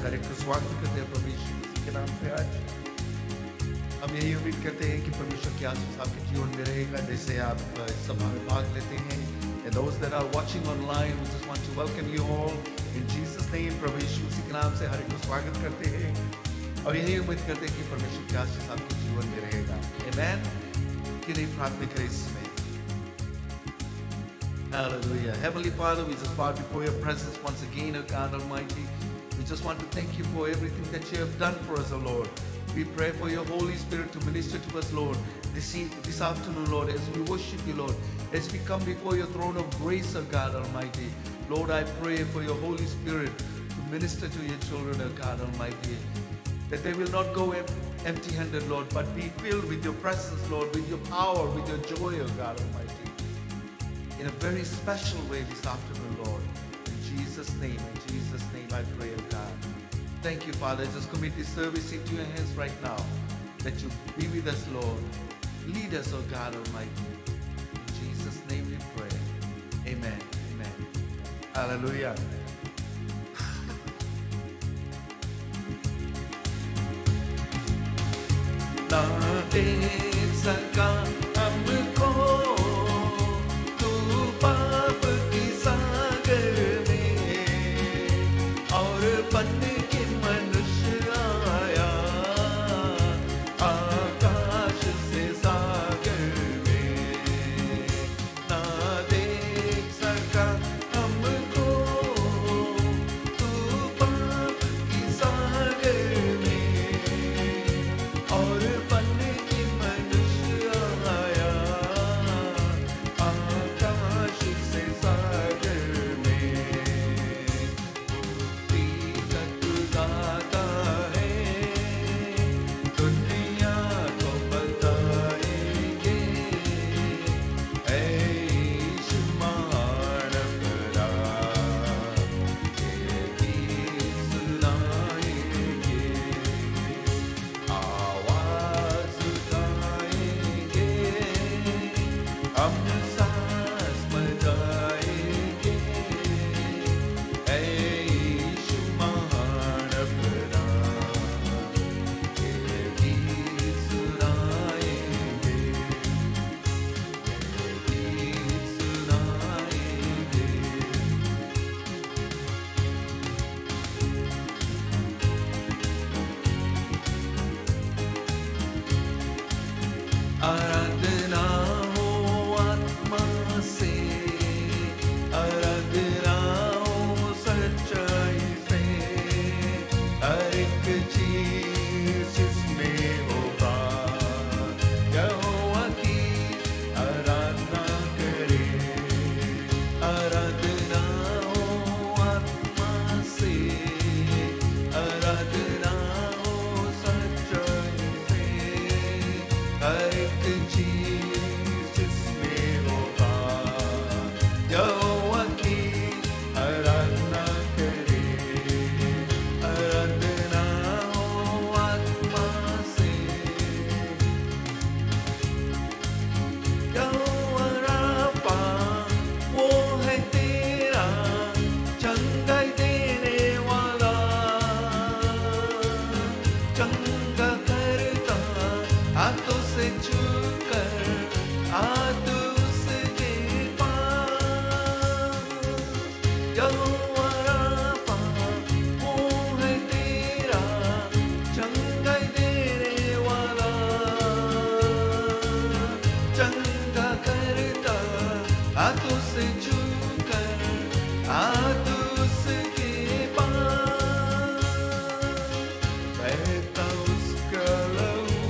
हर एक को स्वागत करते हैं परमेश्वर मसीह के नाम से। आज हम यही उम्मीद करते हैं कि परमेश्वर की आशीष आपके जीवन में रहेगा जैसे आप इस सभा में भाग लेते हैं। And those that are watching online, we just want to welcome you all in Jesus name। परमेश्वर मसीह के नाम से हर एक को स्वागत करते हैं और यही उम्मीद करते हैं कि परमेश्वर की आशीष आपके जीवन में रहेगा। Amen। कि नहीं प्रार्थना करें इसमें। Hallelujah। Heavenly Father, we just bow before your presence once again, O God Almighty. We just want to thank you for everything that you have done for us, O Lord. We pray for your Holy Spirit to minister to us, Lord, this afternoon, Lord, as we worship you, Lord, as we come before your throne of grace, O God Almighty. Lord, I pray for your Holy Spirit to minister to your children, O God Almighty, that they will not go empty-handed, Lord, but be filled with your presence, Lord, with your power, with your joy, O God Almighty, in a very special way this afternoon, Lord. In Jesus' name, I pray, O God. Thank you, Father. Just commit this service into your hands right now, that you be with us, Lord. Lead us, O God Almighty. In Jesus' name we pray. Amen. Amen. Hallelujah. ना देख सका हमको तू पाप की सागर में, और बन के मनुष्य आया आकाश से सागर में। ना देख सका हमको तू पाप की सागर में, और बन के मनुष्य आया आकाश से सागर में। मुक्ति दाता है, दुनिया को बताएंगे, ऐ यीशु महान भला, ये गीत सुनाएंगे, आवाज उठाएंगे, हम सांस बजाएंगे, ऐ यीशु महान भला, ये गीत सुनाएंगे, ये गीत सुनाएंगे। आराधना हो आत्मा से, आराधना हो सच्चाई से, हर एक चीज जिसमें होगा यहोवा की आराधना करे। आराधना हो आत्मा से, आराधना हो सच्चाई से, हर एक चीज जिसमें होगा यहोवा की आराधना करे। आराधना हो आत्मा से, यहोवा राफा वो है तेरा चंगाई देने वाला, चंगा करता हाथों से छूकर हाथ उसके पास। यहोवा राफा वो है तेरा चंगाई देने वाला, चंगा करता हाथों से छूकर हाथ उसके पास। बहता उसका लहू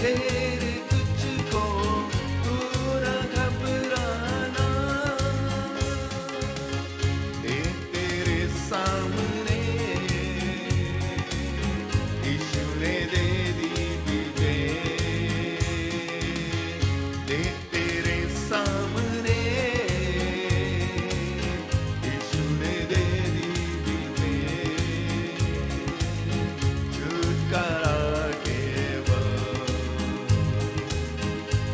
तेरे तुझको तू न घबराना, तेरे सामने यीशु ने दे दी विजय, तेरे सामने यीशु ने दे दी विजय, छुटकारा केवल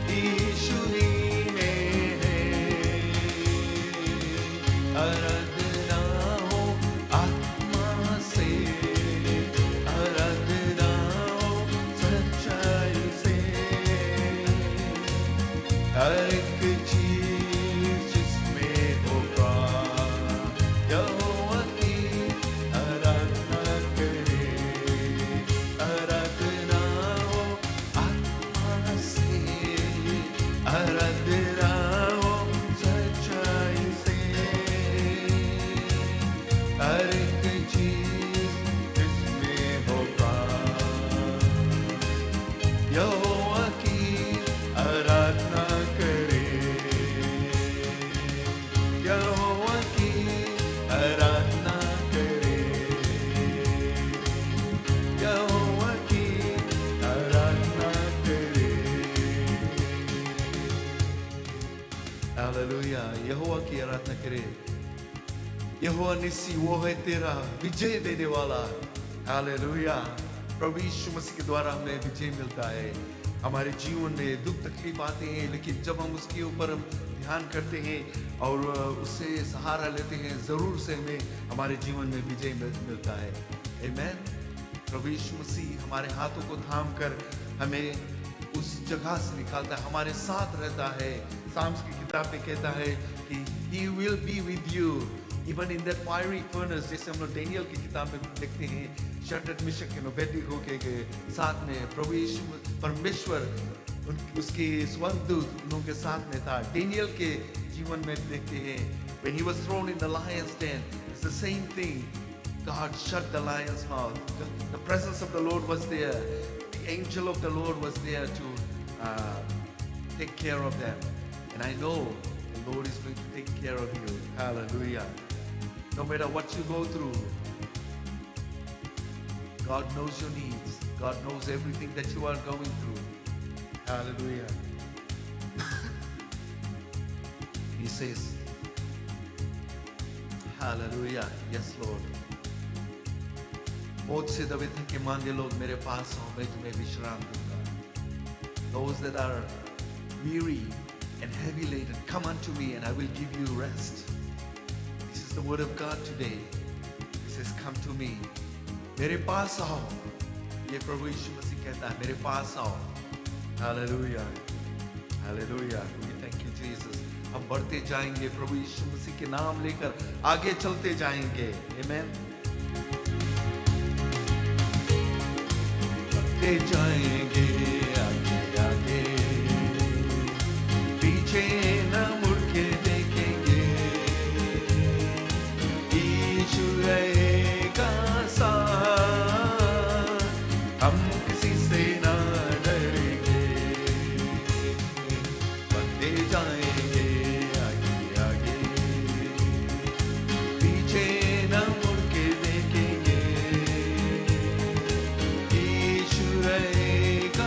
यीशु ही में है। आराधना हो आत्मा से, आराधना हो सच्चाई से, हर एक चीज जिसमें होगा यहोवा की आराधना करे, आराधना हो आत्मा से, आराधना हो सच्चाई से, हर एक चीज जिसमें होगा यहोवा की आराधना करे, यहोवा की आराधना करे, यहोवा की आराधना करे। हालेलुया, यहोवा की आराधना करे। यहोवा निसी वो है तेरा विजय देने वाला। हालेलुया, प्रभु यीशु मसीह के द्वारा हमें विजय मिलता है। हमारे जीवन में दुख तकलीफ आते हैं, लेकिन जब हम उसके ऊपर हम ध्यान करते हैं और उससे सहारा लेते हैं, जरूर से हमें हमारे जीवन में विजय मिलता है। आमीन। प्रभु यीशु मसीह हमारे हाथों को थाम कर हमें उस जगह से निकालता है, हमारे साथ रहता है। साम्स की किताब में कहता है कि He will be with you even in that fiery furnace, जैसे हम लोग डेनियल की किताब में देखते हैं, शड्रक मिशक के अबेदनीगो के साथ में प्रभु यीशु परमेश्वर उसके स्वर्गदूत उनके साथ में था। डेनियल के जीवन में देखते हैं, when he was thrown in the lion's den, it's the same thing. God shut the lion's mouth. The presence of the Lord was there. The angel of the Lord was there to take care of them. And I know the Lord is going to take care of you. Hallelujah. No matter what you go through, God knows your needs. God knows everything that you are going through. Hallelujah. He says, Hallelujah. Yes, Lord. मौत से दबे थके मांदे लोग मेरे पास आओ, मैं तुम्हें विश्राम दूंगा. Those that are weary and heavy laden, come unto me and I will give you rest. This is the word of God today. He says, come to me. मेरे पास आओ. ये प्रभु यीशु मसीह कहता है, मेरे पास आओ. Hallelujah. Hallelujah. We thank you, Jesus. हम बढ़ते जाएंगे, प्रभु यीशु मसीह के नाम लेकर आगे चलते जाएंगे. Amen. बढ़ते जाएंगे आगे आगे, पीछे न मुड़ के देखेंगे. यीशु रहेगा साथ, हम किसी से ना डरेंगे. बढ़ते जाएंगे आगे आगे, पीछे न मुड़ के देखेंगे. यीशु रहेगा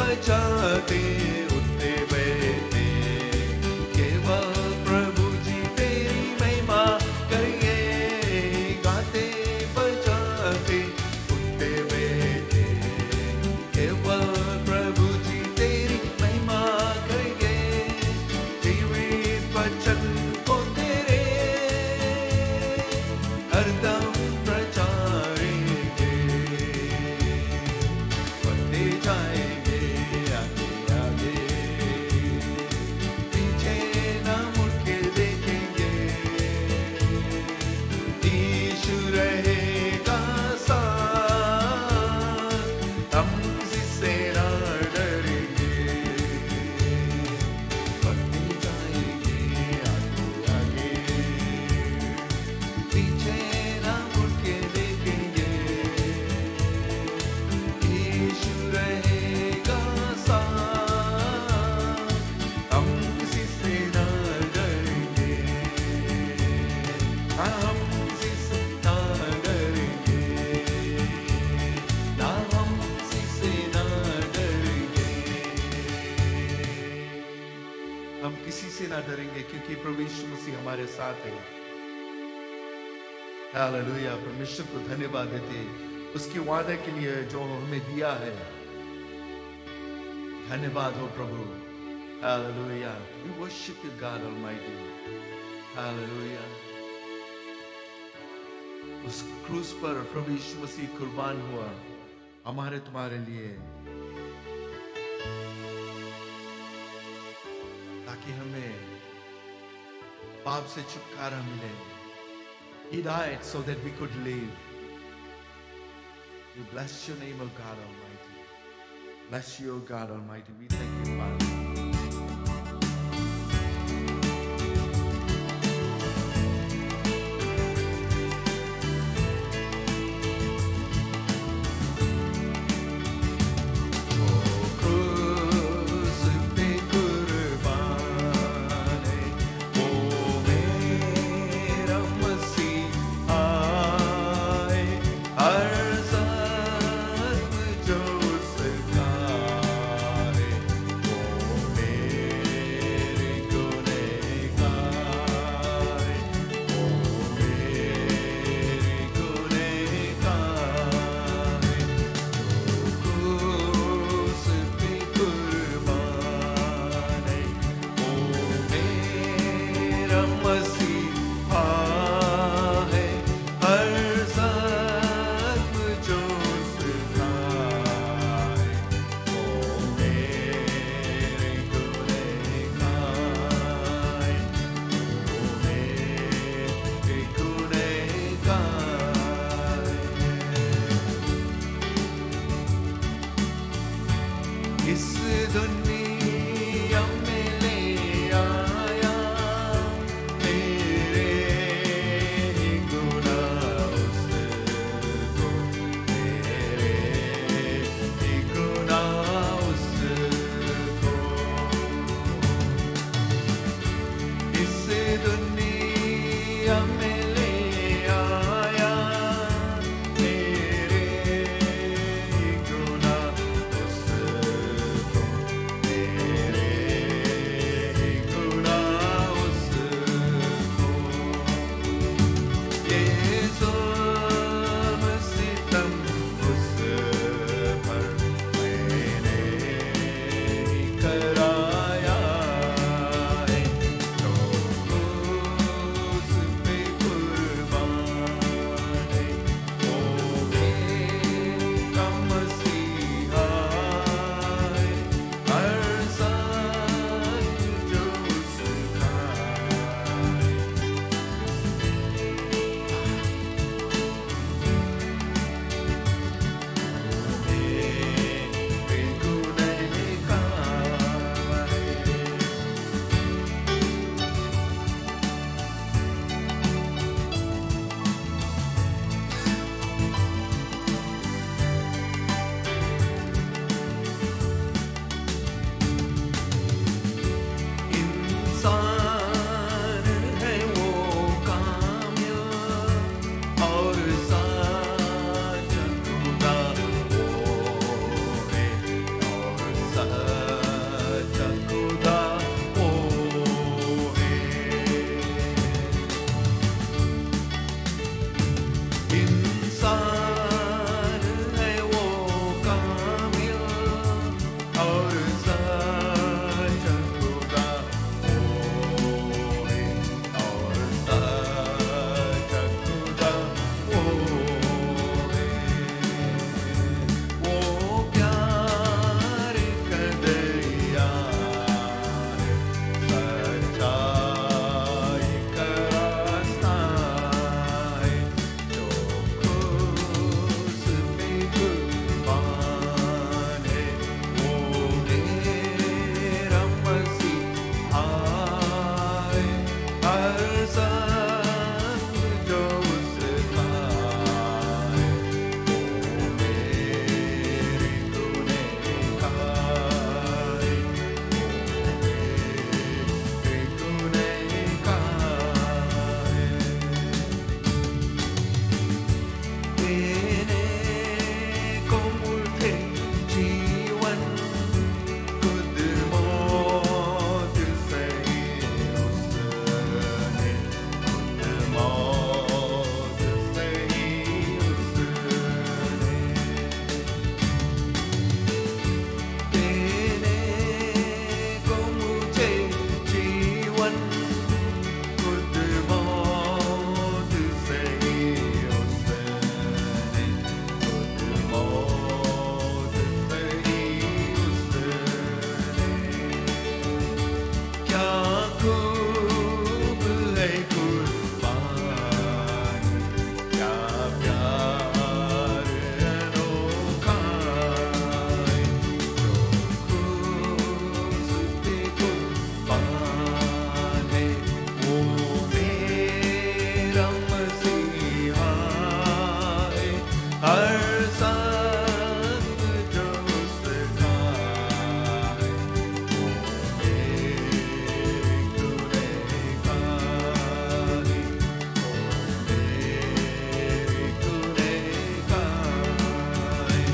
बजाते उठते बैठते केवल प्रभु जी तेरी महिमा करिए गाते बजाते उठते बैठे केवल प्रभु जी तेरी महिमा करिए जीवित वचन को तेरे हरदम प्रचारेंगे बढ़ते जाएंगे आगे आगे पीछे न मुड़ के देखेंगे यीशु रहेगा साथ हम किससे न डरेंगे बढ़ते जाएंगे आगे आगे पीछे न मुड़ के देखेंगे यीशु रहेगा साथ हम किसी से न डरेंगे हम किसी से न डरेंगे ना हम किसी से न डरेंगे हम किसी से ना डरेंगे क्योंकि प्रभु यीशु मसीह हमारे साथ है हालेलुया परमेश्वर को धन्यवाद देते उसके वादे के लिए जो हमें दिया है धन्यवाद हो प्रभु hallelujah we worship you God Almighty hallelujah उस क्रूस पर प्रभु यीशु मसीह कुर्बान हुआ हमारे तुम्हारे लिए ताकि हमें पाप से छुटकारा मिले He died so that we could live. We bless your name, O God Almighty. Bless you, O God Almighty. We thank you, Father. क्रूस पे कुर्बान है, ओ मेरा मसीह आए, हर ज़ख्म जो उसका है, वो मेरे गुनहगार है, वो मेरे गुनहगार है। क्रूस पे कुर्बान है, ओ मेरा मसीहा है, हर ज़ख्म जो उसका है, वो मेरे गुनहगार है, वो मेरे गुनहगार है। इस दुनिया में ले आया मेरे ही गुनाह उसको, मेरे ही गुनाह उसको। इस दुनिया में ले आया मेरे ही गुनाह उसको, हर संग जो सिखाए, वो मेरे गुनहगारी, वो मेरे गुनहगारी,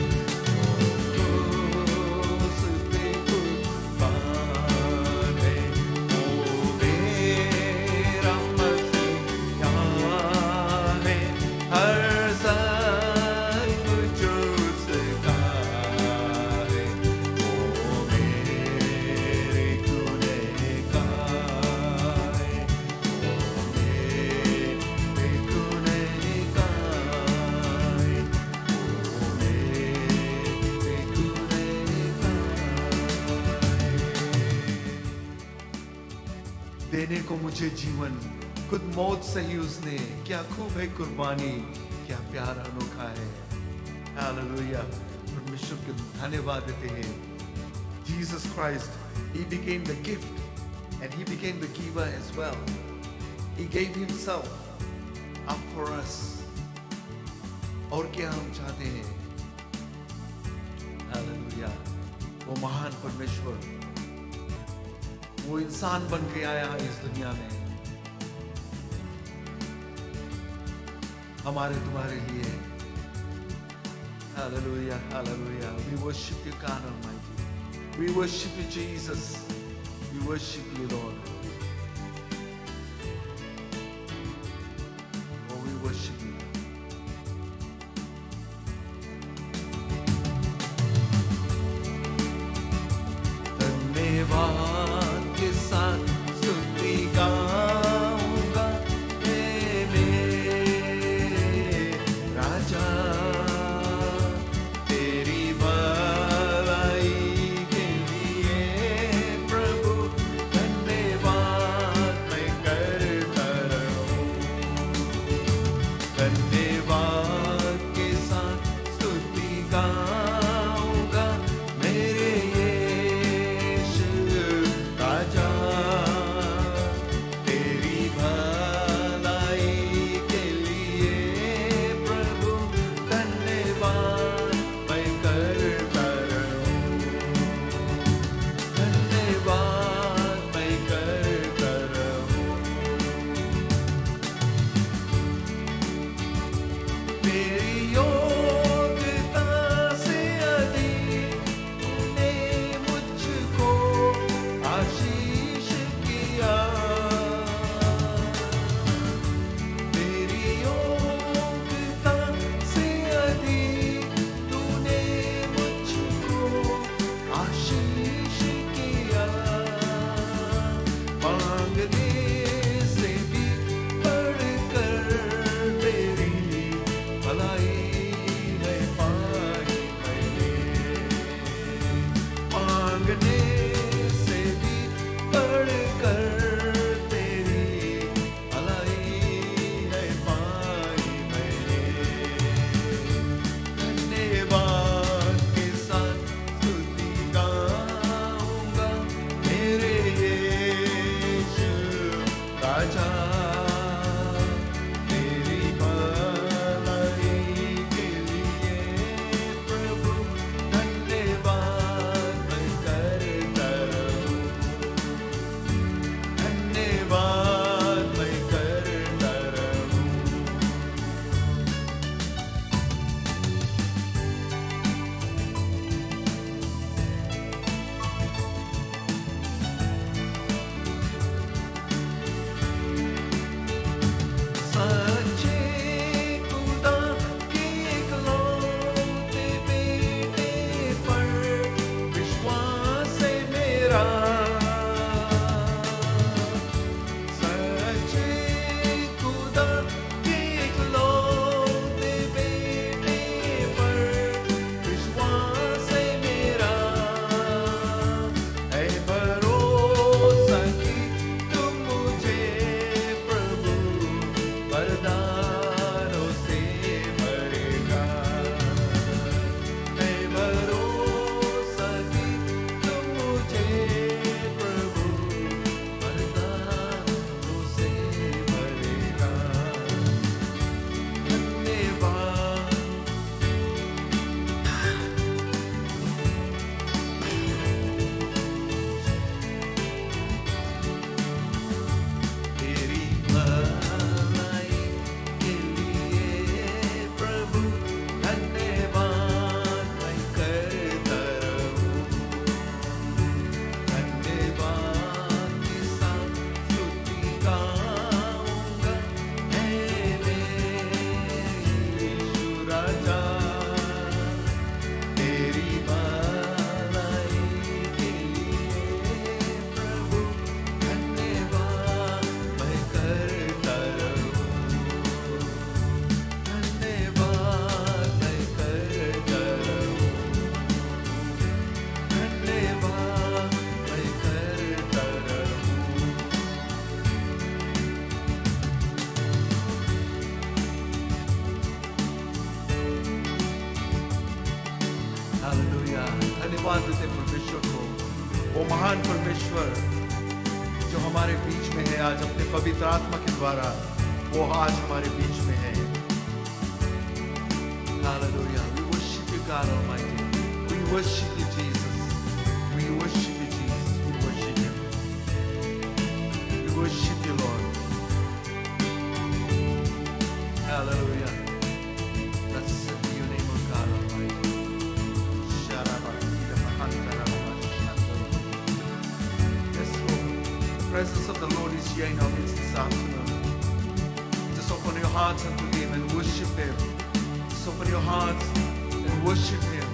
वो क्रूस पे कुर्बान है, वो मेरा मसीहा है। हर संग जो सिखाए, वो मेरे गुनहगार है, वो मेरे गुनहगार है, वो मेरे गुनहगार। देने को मुझे जीवन, खुद मौत सही उसने, क्या खूब है कुर्बानी, क्या प्यार अनोखा है। हालेलुया, परमेश्वर के धन्यवाद देते हैं। Jesus Christ, He became the gift and He became the giver as well. He gave Himself up for us. और क्या हम चाहते हैं? हालेलुया, वो महान परमेश्वर, वो इंसान बन के आया इस दुनिया में हमारे तुम्हारे लिए। Hallelujah, hallelujah. We worship you, God Almighty. We worship you, Jesus. We worship you, Lord. Oh, we worship you. धन्यवाद के साथ स्तुति गाऊंगा मेरे राजा, तेरी भलाई के लिए प्रभु धन्यवाद मैं करता रहूं। धन्यवाद के साथ स्तुति गाऊंगा मेरे यीशु धन्यवाद देते परमेश्वर को, वो महान परमेश्वर जो हमारे बीच में है आज अपने पवित्र आत्मा के द्वारा, वो आज हमारे बीच में है। Hallelujah. We worship you, God Almighty. We worship you, Jesus. We worship you, Jesus. We worship you. We worship you, Lord. Hallelujah. Blessed be your name, O God Almighty. Yes, Lord. The presence of the Lord is here in our midst this afternoon. Just open your hearts unto Him and worship Him. Just open your hearts and worship Him.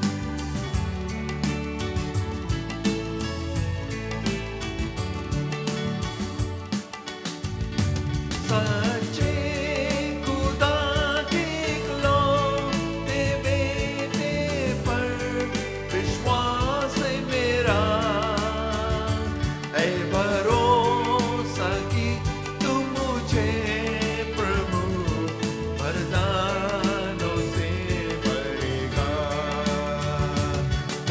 सच्चे खुदा के इकलौते बेटे पर विश्वास है मेरा, ऐ भरोसा कि तुम मुझे प्रभु वरदानों से भरेगा।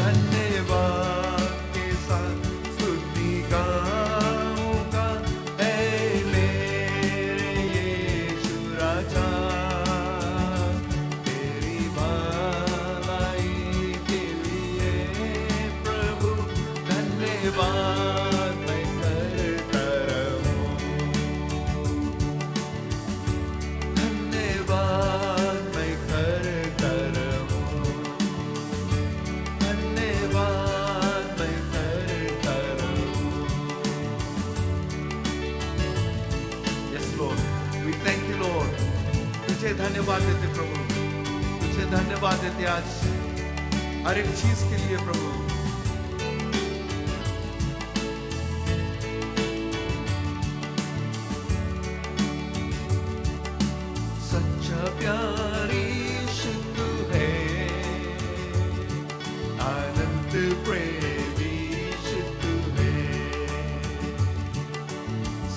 धन्यवाद के साथ स्तुति गाऊंगा, ऐ मेरे यीशु राजा, तेरी भलाई के लिए प्रभु धन्यवाद मैं करता रहूं। धन्यवाद मैं करता रहूं। धन्यवाद मैं करता रहूं। Yes, Lord. We thank you, Lord. तुझे धन्यवाद देते प्रभु, तुझे धन्यवाद देते आज हर एक चीज के लिए प्रभु। सच्चा प्यार यीशु तू है, अनंत प्रेम यीशु तू है।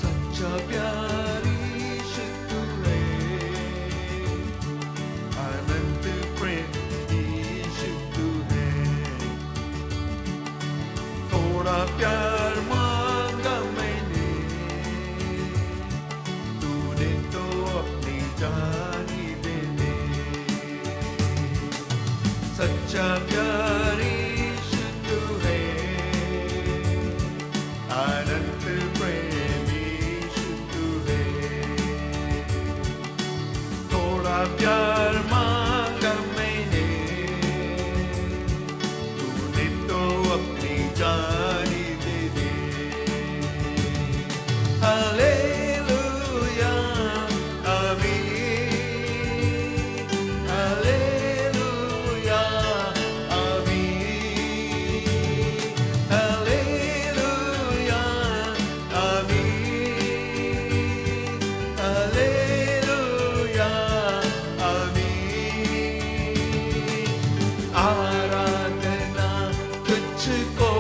सच्चा प्यार यीशु तू है, अनंत प्रेम यीशु तू है। थोड़ा प्यार मांगा मैंने, तूने तो अपनी जान ही दे दी। सच्चा प्यार यीशु तू है, अनंत प्रेम यीशु तू है। थोड़ा प्यार मांगा मैंने, तूने तो अपनी जान ही दे दी। हालेलुया, आमीन। हालेलुया, आमीन। हालेलुया, आमीन। हालेलुया, आमीन। आराधना तुझको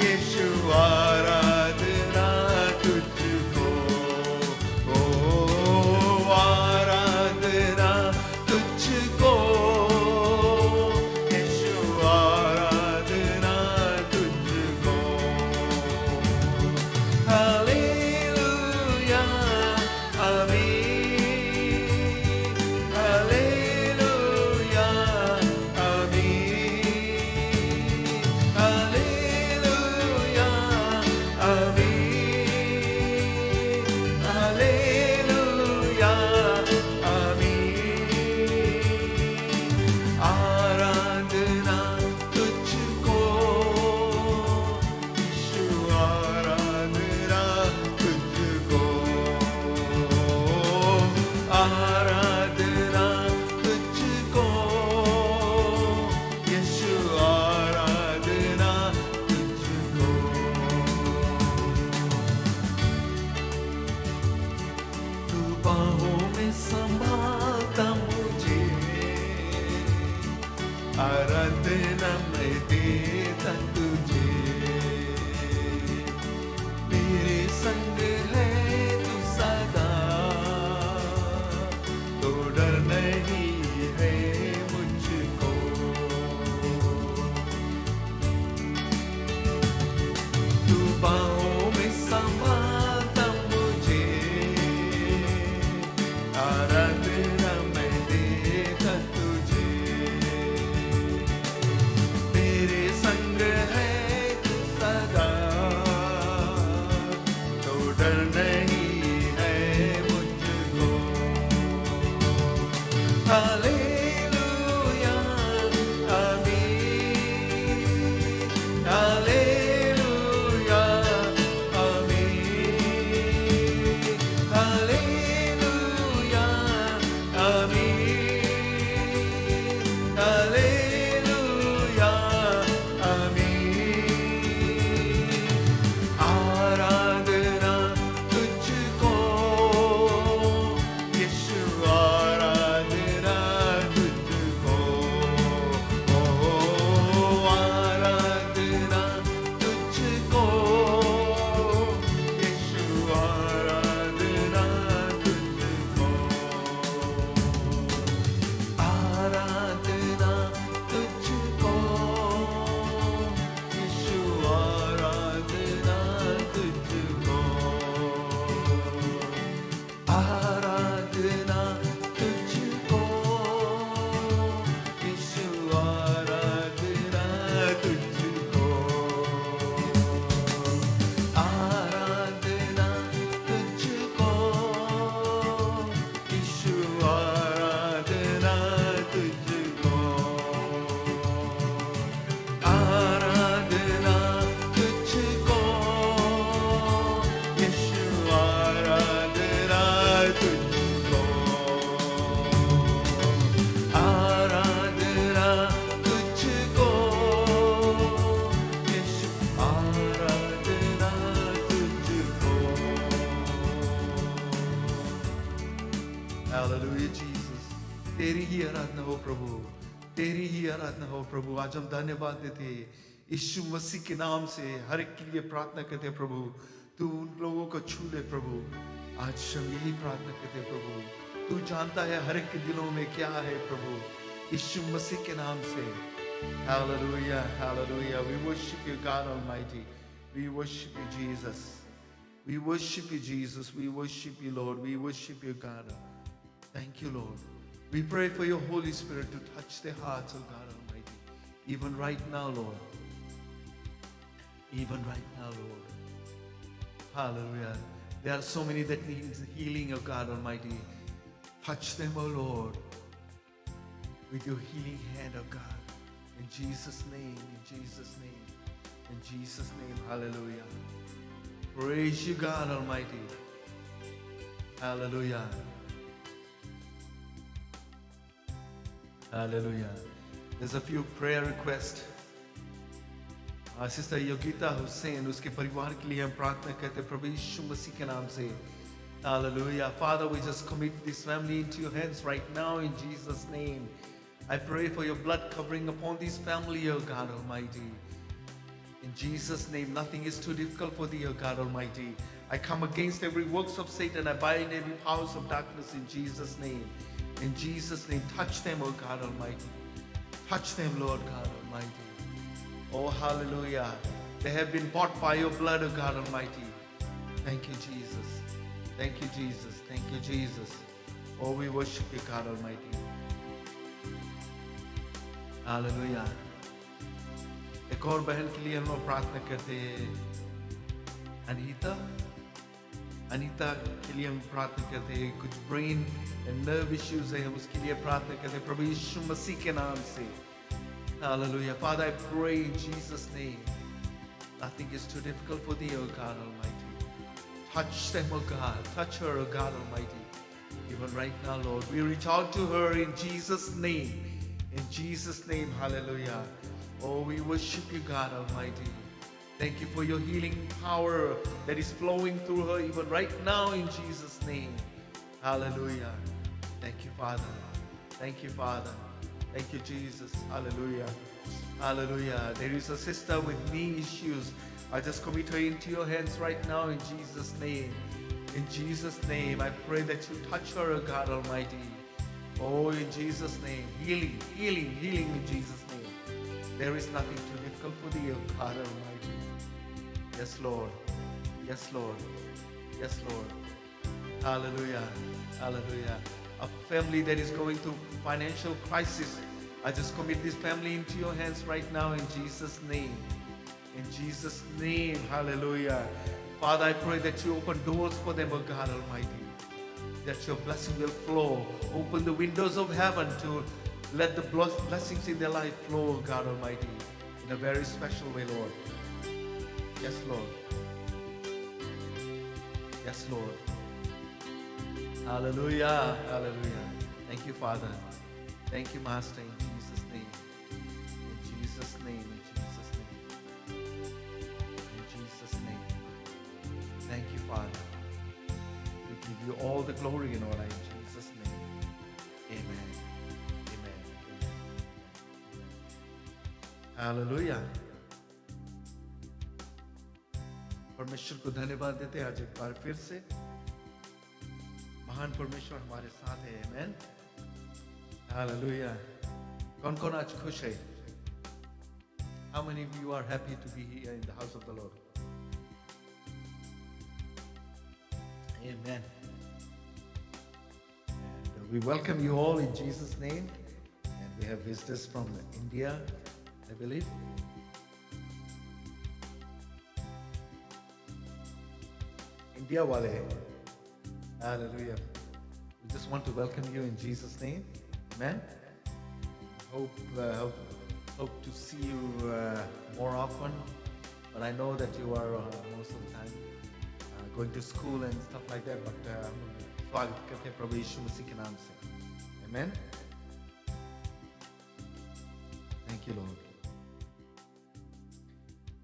यीशु, आराधना तुझको। ओ आराधना तुझको यीशु, आराधना तुझको। हालेलुया, आमीन। हालेलुया, आमीन। हालेलुया, आमीन। हालेलुया, आमीन। आराधना तुझको यीशु, आराधना तुझको। आराधना तुझको यीशु, आराधना तुझको। तू बाहों में संभालता मुझे, आराधना मैं देता तुझे। मेरे संग है तू सदा, तो डर नहीं है मुझको। ही आराधना हो प्रभु, तेरी ही आराधना हो प्रभु। आज हम धन्यवाद देते हैं यीशु मसीह के नाम से, हर एक के लिए प्रार्थना करते हैं प्रभु, तू उन लोगों को छू ले प्रभु। आज हम यही प्रार्थना करते हैं प्रभु, तू जानता है हर एक के दिलों में क्या है प्रभु, यीशु मसीह के नाम से। Hallelujah, hallelujah. We worship you, God Almighty. We worship you, Jesus. We worship you, Jesus. We worship you, Lord. We worship you, God. Thank you, Lord. We pray for your Holy Spirit to touch their hearts, oh God Almighty. Even right now, Lord. Even right now, Lord. Hallelujah. There are so many that need healing, oh God Almighty. Touch them, oh Lord, with your healing hand, oh God. In Jesus' name, in Jesus' name, in Jesus' name, hallelujah. Praise you, God Almighty. Hallelujah. Hallelujah. There's a few prayer requests. Sister Yogita Hussain, उसके परिवार के लिए हम प्रार्थना करते हैं प्रभु यीशु मसीह के नाम से. Hallelujah. Father, we just commit this family into your hands right now in Jesus' name. I pray for your blood covering upon this family, O God Almighty. In Jesus' name, nothing is too difficult for thee, O God Almighty. I come against every works of Satan. I bind every powers of darkness in Jesus' name. In Jesus' name, touch them, O God Almighty. Touch them, Lord God Almighty. Oh, hallelujah. They have been bought by your blood, O God Almighty. Thank you, Jesus. Thank you, Jesus. Thank you, Jesus. Oh, we worship you, God Almighty. Hallelujah. एक और बहन के लिए हम लोग प्रार्थना करते हैं, अनीता के लिए हम प्रार्थना करते हैं, कुछ ब्रेन एंड नर्व इश्यूज है, हम उसके लिए प्रार्थना करते हैं प्रभु यीशु मसीह के नाम से. Hallelujah. Father, I pray in Jesus' name. Nothing is too difficult for thee, O God Almighty. Touch them, O God. Touch her, O God Almighty. Even right now, Lord, we reach out to her in Jesus' name. In Jesus' name, hallelujah. Oh, we worship you, God Almighty. Thank you for your healing power that is flowing through her even right now in Jesus' name. Hallelujah. Thank you, Father. Thank you, Father. Thank you, Jesus. Hallelujah. Hallelujah. There is a sister with knee issues. I just commit her into your hands right now in Jesus' name. In Jesus' name, I pray that you touch her, O God Almighty. Oh, in Jesus' name, healing, healing, healing in Jesus' name. There is nothing too difficult for thee, O God Almighty. Yes, Lord. Yes, Lord. Yes, Lord. Hallelujah. Hallelujah. A family that is going through financial crisis, I just commit this family into your hands right now in Jesus' name. In Jesus' name, hallelujah. Father, I pray that you open doors for them, O God Almighty. That your blessing will flow. Open the windows of heaven to let the blessings in their life flow, O God Almighty, in a very special way, Lord. Yes, Lord. Yes, Lord. Hallelujah. Hallelujah. Thank you, Father. Thank you, Master, in Jesus' name. In Jesus' name. In Jesus' name. In Jesus' name. Thank you, Father. We give you all the glory and honor in Jesus' name. Amen. Amen. Amen. Hallelujah. परमेश्वर को धन्यवाद देते हैं आज एक बार फिर से. महान परमेश्वर हमारे साथ है. आमेन. हालेलुया. कौन कौन आज खुश है? How many of you are happy to be here in the house of the Lord? Amen. And we welcome you all in Jesus' name. And we have visitors from India, I believe. India wale. Hallelujah. We just want to welcome you in Jesus' name. Amen. Hope to see you more often. But I know that you are most of the time going to school and stuff like that. But स्वागत करते हैं प्रभु यीशु मसीह के नाम से. Amen. Thank you, Lord.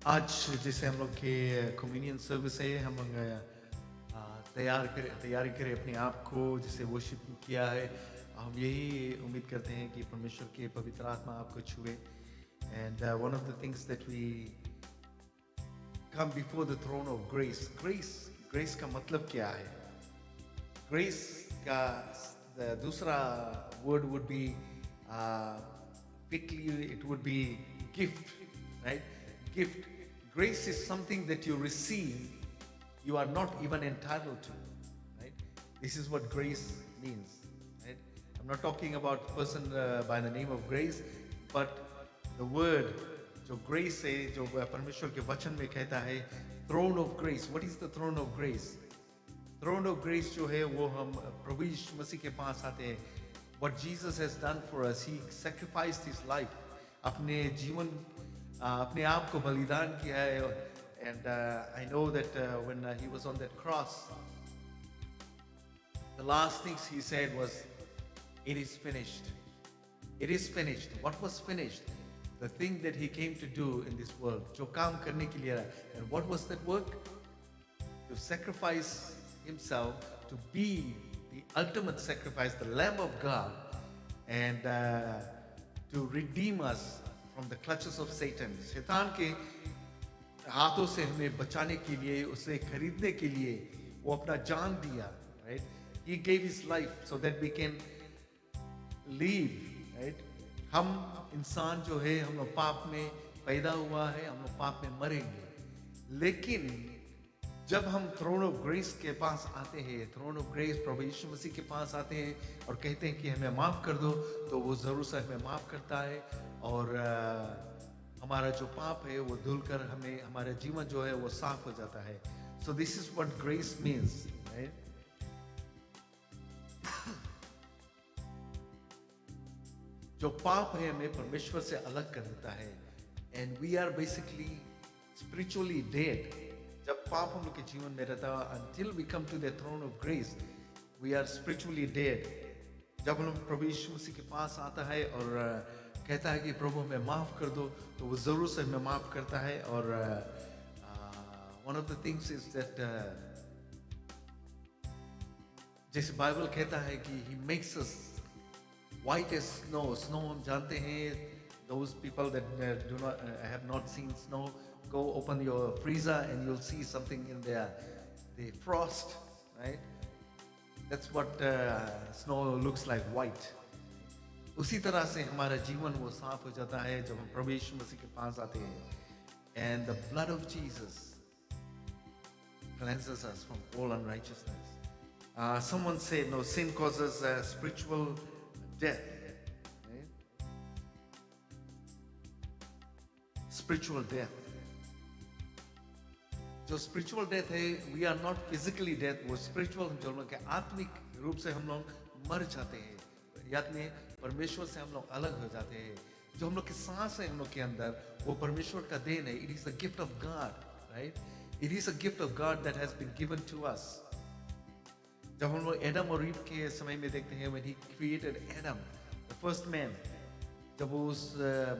आज जैसे हम लोग के कम्युनियन सर्विस है, हम लोग तैयारी करें अपने आप को, जैसे वर्शिप किया है. हम यही उम्मीद करते हैं कि परमेश्वर के पवित्र आत्मा आपको छुए. And one of the things that we come before the throne of grace का मतलब क्या है? Grace का दूसरा word would be quickly it would be gift, right? Gift. Grace is something that you receive, you are not even entitled to, right? This is what grace means, right? I'm not talking about a person by the name of Grace, but the word जो grace है, जो परमेश्वर के वचन में कहता है throne of grace. What is the throne of grace? Throne of grace जो है वो हम प्रभु यीशु मसीह के पास आते हैं. What Jesus has done for us, he sacrificed his life. अपने जीवन अपने आप को बलिदान किया है. And I know that when he was on that cross, the last things he said was, "It is finished. It is finished." What was finished? The thing that he came to do in this world. जो काम करने के लिए आया. And what was that work? To sacrifice himself, to be the ultimate sacrifice, the Lamb of God, and to redeem us from the clutches of Satan. शैतान के हाथों से हमें बचाने के लिए, उसे खरीदने के लिए वो अपना जान दिया, right? He gave his life so that we can live, right? हम इंसान जो है, हम लोग पाप में पैदा हुआ है, हम लोग पाप में मरेंगे. लेकिन जब हम थ्रोन ऑफ ग्रेस के पास आते हैं, थ्रोन ऑफ ग्रेस प्रभु यीशु मसीह के पास आते हैं और कहते हैं कि हमें माफ़ कर दो, तो वो ज़रूर से हमें माफ़ करता है. और हमारा जो पाप है वो धुलकर हमें, हमारा जीवन जो है वो साफ हो जाता है. So this is what grace means, right? जो पाप है हमें परमेश्वर से अलग कर देता है. And we are basically spiritually dead. जब पाप हम लोग के जीवन में रहता है, until we come to the throne of grace, we are spiritually dead. जब हम लोग प्रभु यीशु मसीह के पास आता है और कहता है कि प्रभु हमें माफ़ कर दो, तो वो ज़रूर से हमें माफ़ करता है. और one of the things is that जैसे बाइबल कहता है कि he makes us white as snow. Snow हम जानते हैं, those people that do not have not seen snow, go open your freezer and you'll see something in there, the frost, right? That's what snow looks like, white. उसी तरह से हमारा जीवन वो साफ हो जाता है जब हम प्रभु यीशु मसीह के पास आते हैं. And the blood of Jesus cleanses us from all unrighteousness. Someone said, no, sin causes spiritual death. Right? Spiritual death. जो स्पिरिचुअल डेथ है, we are not physically death, वो स्पिरिचुअल, जो हम लोग के आत्मिक रूप से हम लोग मर जाते हैं. यानी परमेश्वर से हम लोग अलग हो जाते हैं. जो हम लोग की सांस है हम लोग के अंदर, वो परमेश्वर का देन है. It is the gift of God, right? It is a gift of God that has been given to us. जब हम लोग एडम और ईव के समय में देखते हैं, when he created Adam, the first man, जब वो उस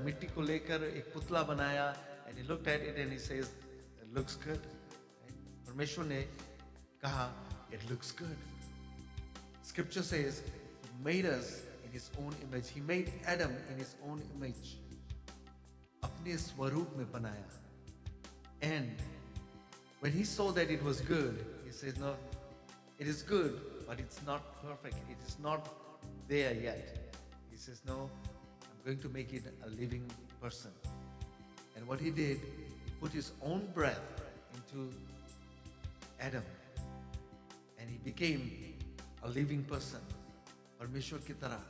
मिट्टी को लेकर एक पुतला बनाया, and he looked at it and he says, it looks good. परमेश्वर ने कहा, it looks good. Scripture says, he made us in his own image. He made Adam in his own image. अपने स्वरूप में बनाया. And when he saw that it was good, he says, no, it is good, but it's not perfect. It is not there yet. He says, no, I'm going to make it a living person. And what he did, he put his own breath into Adam, and he became a living person. परमेश्वर की तरह.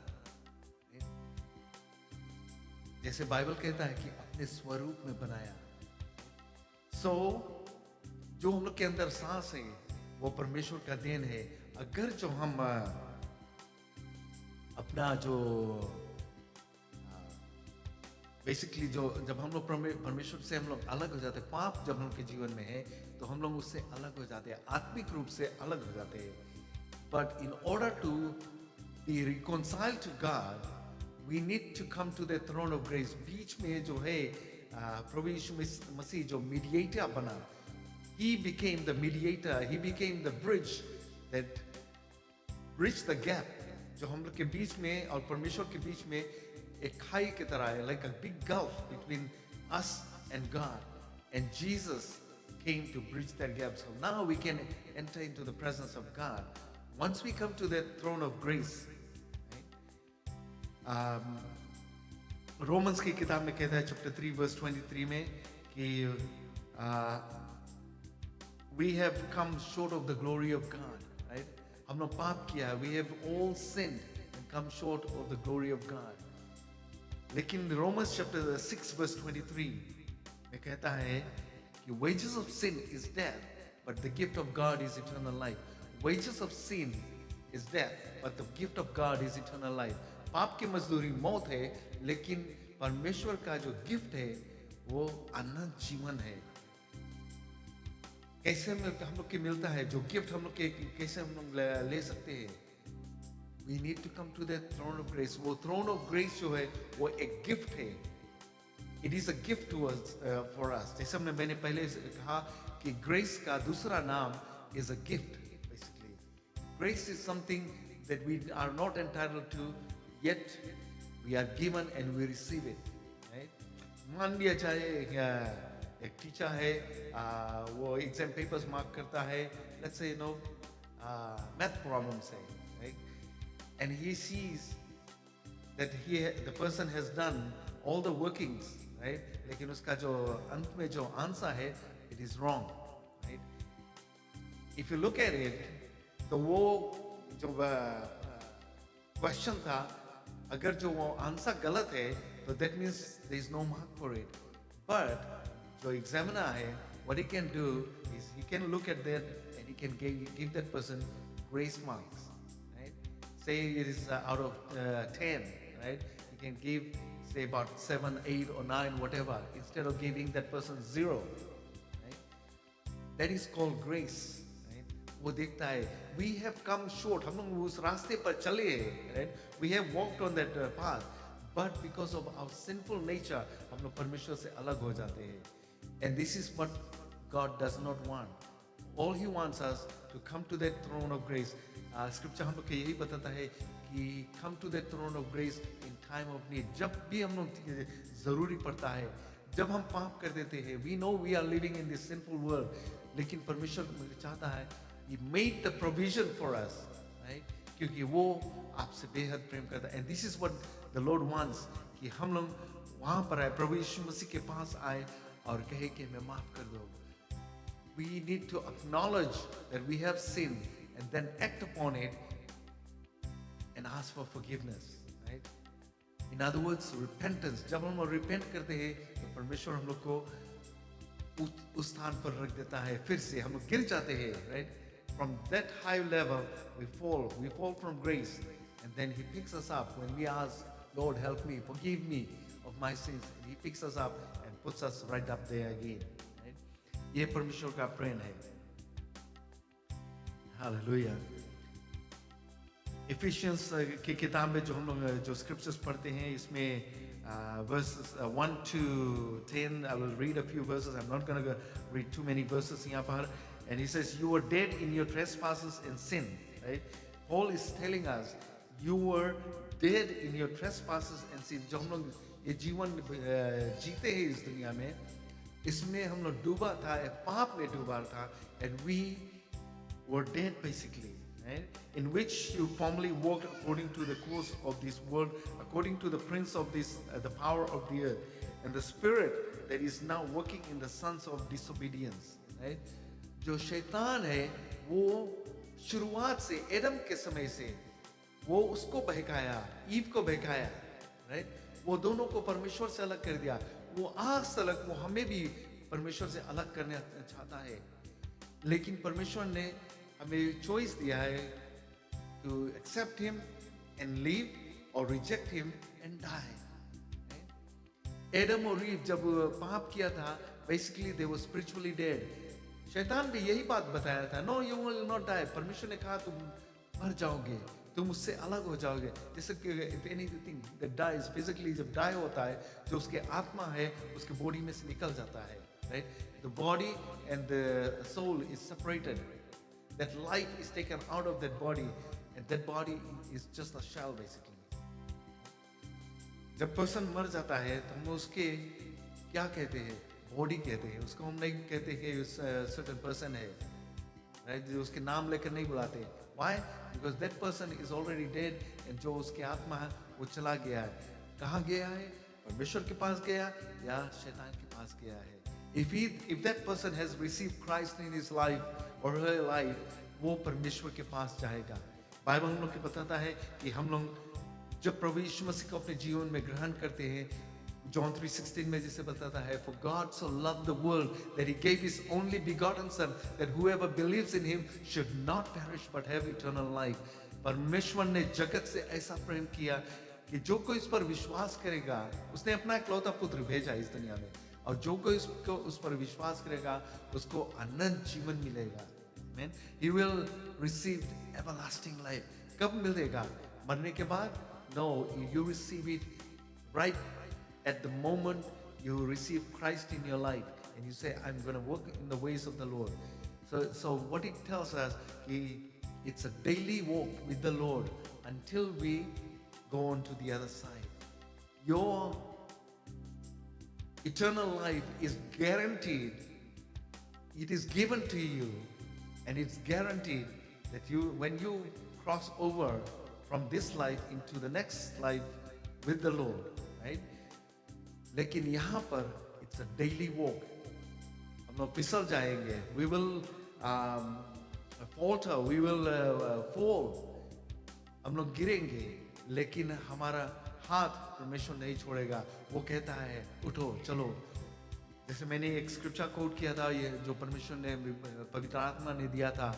जैसे Bible कहता है कि अपने स्वरूप में बनाया. So, जो हम लोग के अंदर सांस है, वो परमेश्वर का देन है. अगर जो हम अपना जो बेसिकली जो जब हम लोग परमेश्वर से हम लोग अलग हो जाते हैं, पाप जब हम लोग के जीवन में है, तो हम लोग उससे अलग हो जाते हैं, आत्मिक रूप से अलग हो जाते हैं. But in order to be reconciled to God, we need to come to the throne of grace. बीच में जो है प्रभु यीशु मसीह जो मीडिएटर बना, he became the mediator, he became the bridge that bridged the gap. जो हम लोग के बीच में और परमेश्वर के बीच में एक खाई की तरह है, like a big gulf between us and God. And Jesus came to bridge that gap. So now we can enter into the presence of God. Once we come to that throne of grace, Romans की किताब में कहता है chapter 3 verse 23 में कि we have come short of the glory of God, right? हमने पाप किया, we have all sinned and come short of the glory of God. लेकिन रोमन्स चैप्टर 6 वर्स 23 में कहता है कि wages of sin is death, but the gift of God is eternal life. Wages of sin is death, but the gift of God is eternal life. पाप की मजदूरी मौत है, लेकिन परमेश्वर का जो गिफ्ट है वो अनंत जीवन है. कैसे हम लोग के मिलता है जो गिफ्ट हम लोग के कैसे हम लोग ले सकते हैं? We need to come to that throne of grace. वो throne of grace जो है वो एक गिफ्ट है. It is a gift to us, for us. जैसे मैंने पहले कहा कि grace का दूसरा नाम is a gift basically. Grace is something that we are not entitled to, yet we are given and we receive it. Right? मान लिया जाए एक टीचर है, वो एग्जाम पेपर्स मार्क करता है, let's say math problems है, right? And he sees that the person has done all the workings, right? लेकिन उसका जो अंत में जो आंसर है, it is wrong, right? If you look at it, तो वो जो क्वेश्चन था, अगर जो वो आंसर गलत है, तो that means there is no mark for it. But जो examiner है, what he can do is he can look at that and he can give that person grace marks, right? Say it is out of 10, right? He can give, say, about 7, 8 or 9, whatever, instead of giving that person 0, right? That is called grace, right? वो देखता है, we have come short, हम लोग उस रास्ते पर चले हैं, right? We have walked on that path, but because of our sinful nature, हम लोग परमेश्वर से अलग हो जाते हैं. And this is what God does not want. All He wants us to come to that throne of grace. Scripture हम लोग को यही बताता है कि come to that throne of grace in time of need. जब भी हम लोग जरूरी पड़ता है, जब हम पाप कर देते हैं, we know we are living in this sinful world. लेकिन परमेश्वर चाहता है, He made the provision for us, right? क्योंकि वो आपसे बेहद प्रेम करता है. And this is what the Lord wants, कि हम लोग वहाँ पर आए, प्रभु यीशु मसीह के पास आए और कहे कि मैं माफ कर दो. We need to acknowledge that we have sinned and then act upon it and ask for forgiveness, right? In other words, repentance. जब हम repent करते हैं तो परमेश्वर हम लोग को उस स्थान पर रख देता है. फिर से हम लोग गिर जाते हैं, right? From that high level we fall from grace, and then He picks us up when we ask, Lord, help me, forgive me of my sins. He picks us up and puts us right up there again. Right? ये परमेश्वर का प्रेम है. Hallelujah. Ephesians की किताब में जो हम लोग जो scriptures पढ़ते हैं, इसमें verses 1 to 10, I will read a few verses. I'm not going to read too many verses यहाँ पर. And he says, you were dead in your trespasses and sin, right? Paul is telling us, you were dead in your trespasses and sin. जो हम लोग ये जीवन जीते हैं इस दुनिया में, इसमें हम लोग डूबा था, पाप में डूबा था, and we were dead basically, right? In which you formerly walked according to the course of this world, according to the prince of this, the power of the earth, and the spirit that is now working in the sons of disobedience, right? जो शैतान है वो शुरुआत से Adam के समय से वो उसको बहकाया, ईव को बहकाया, राइट? वो दोनों को परमेश्वर से अलग कर दिया. वो आज तक वो हमें भी परमेश्वर से अलग करना चाहता है, लेकिन परमेश्वर ने हमें चॉइस दिया है to accept Him and live or reject Him and die. Adam और ईव जब पाप किया था, basically they were spiritually dead. शैतान भी यही बात बताया था, no you will not die. परमेश्वर ने कहा तुम मर जाओगे, तुम उससे अलग हो जाओगे. जैसे कि if anything that dies physically, जब die होता है, जो उसके आत्मा है उसके बॉडी में से निकल जाता है, right? The body and the soul is separated. That life is taken out of that body. and that body is just a shell basically. जब पर्सन मर जाता है तो हम उसके क्या कहते हैं, बॉडी कहते हैं उसको, हम नहीं कहते कि सर्टेन पर्सन है, राइट, उसके नाम लेकर नहीं बुलाते. Why? Because that person is already dead, and जो उसकी आत्मा है वो चला गया है. कहाँ गया है? परमेश्वर के पास गया या शैतान के पास गया है. If that person has received Christ in his life or her life, वो परमेश्वर के पास जाएगा. बाइबल हम लोग को बताता है कि हम लोग जब प्रभु यीशु मसीह को अपने जीवन में ग्रहण करते हैं, John 3:16 में जैसे बताता है, For God so loved the world that he gave his only begotten son, that whoever believes in him should not perish but have eternal life. परमेश्वर ने जगत से ऐसा प्रेम किया कि जो कोई इस पर विश्वास करेगा, उसने अपना इकलौता पुत्र भेजा इस दुनिया में, और जो कोई उस पर विश्वास करेगा उसको अनंत जीवन मिलेगा. Amen. He will receive everlasting life. कब मिलेगा? मरने के बाद? No, you receive it right at the moment you receive Christ in your life and you say, I'm going to walk in the ways of the Lord. So what it tells us, it's a daily walk with the Lord until we go on to the other side. Your eternal life is guaranteed. It is given to you, and it's guaranteed that when you cross over from this life into the next life with the Lord, right? लेकिन यहाँ पर it's a daily walk. हम लोग फिसल जाएंगे. We will falter. We will fall. हम लोग गिरेंगे, लेकिन हमारा हाथ परमेश्वर नहीं छोड़ेगा. वो कहता है उठो चलो. जैसे मैंने एक स्क्रिप्चर कोट किया था, ये जो परमेश्वर ने, पवित्र आत्मा ने दिया था,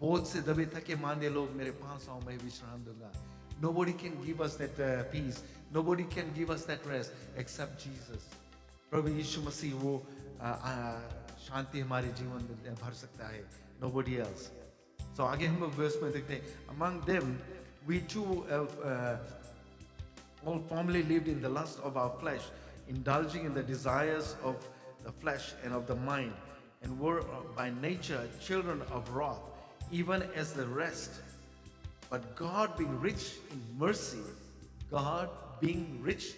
बोझ से दबे थके मांदे लोग मेरे पास आओ, मैं विश्राम दूंगा. Nobody can give us that peace. Nobody can give us that rest except Jesus. प्रभु यीशु मसीह वो शांति हमारे जीवन में भर सकता है. Nobody else. So आगे हम वर्स में देखते हैं, among them we too all formerly lived in the lust of our flesh, indulging in the desires of the flesh and of the mind, and were by nature children of wrath, even as the rest. But God being rich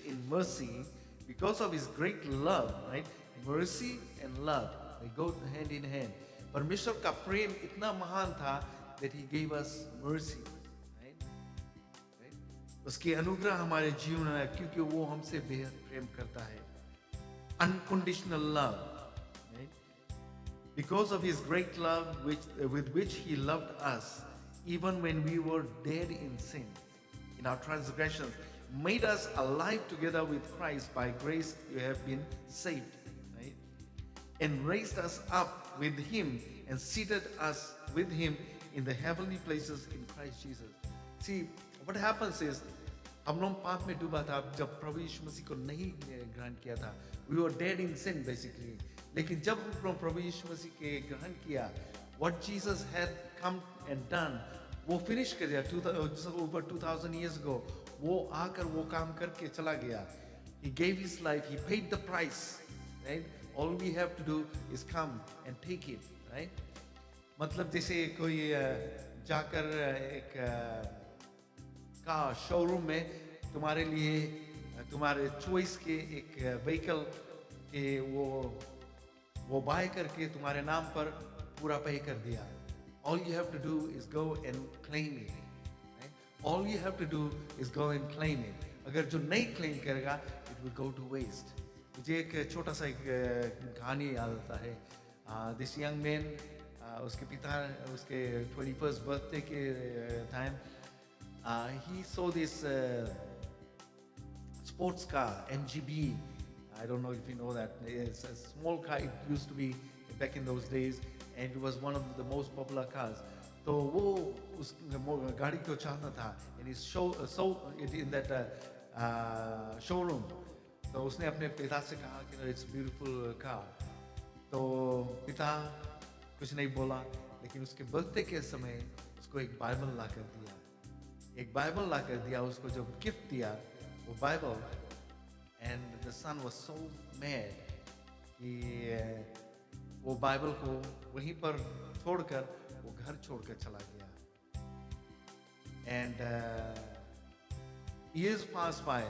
in mercy, because of his great love, right? Mercy and love, they go hand in hand. परमेश्वर का प्रेम इतना महान था that he gave us mercy, right? उसकी अनुग्रह हमारे जीवन में, क्योंकि वो हमसे बेहद प्रेम करता है. Unconditional love, right? Because of his great love with which he loved us, even when we were dead in sin, in our transgressions, made us alive together with Christ. By grace you have been saved, right? And raised us up with him and seated us with him in the heavenly places in Christ Jesus. See, what happens is, हम लोग पाप में डूबा था जब प्रभु यीशु मसीह को नहीं ग्रहण किया था. We were dead in sin basically. लेकिन जब हम प्रभु यीशु मसीह के ग्रहण किया, what Jesus had come and done, वो फिनिश कर दिया. Over 2000 years ago, वो आकर वो काम करके चला गया. He gave his life. He paid the price, right? All we have to do is come and take it, right? मतलब जैसे कोई जाकर एक कार शोरूम में तुम्हारे लिए, तुम्हारे चॉइस के एक व्हीकल के वो बाय करके तुम्हारे नाम पर पूरा पे कर दिया. All you have to do is go and claim it, right? All you have to do is go and claim it. अगर जो नहीं claim करेगा, it will go to waste. मुझे एक छोटा सा एक कहानी याद आता है. This young man, उसके पिता उसके 21st birthday के time, he saw this sports car, MGB. I don't know if you know that. It's a small car. It used to be back in those days, and it was one of the most popular cars. तो वो उस गाड़ी को चाहता था, and he saw it in that showroom. तो उसने अपने पिता से कहा कि it's a beautiful car. तो पिता कुछ नहीं बोला, लेकिन उसके बर्थडे के समय उसको एक बाइबल ला कर दिया. एक बाइबल ला कर दिया उसको, जब गिफ्ट दिया वो Bible. And the son was so mad कि वो बाइबल को वहीं पर छोड़कर वो घर छोड़कर चला गया. And years passed by.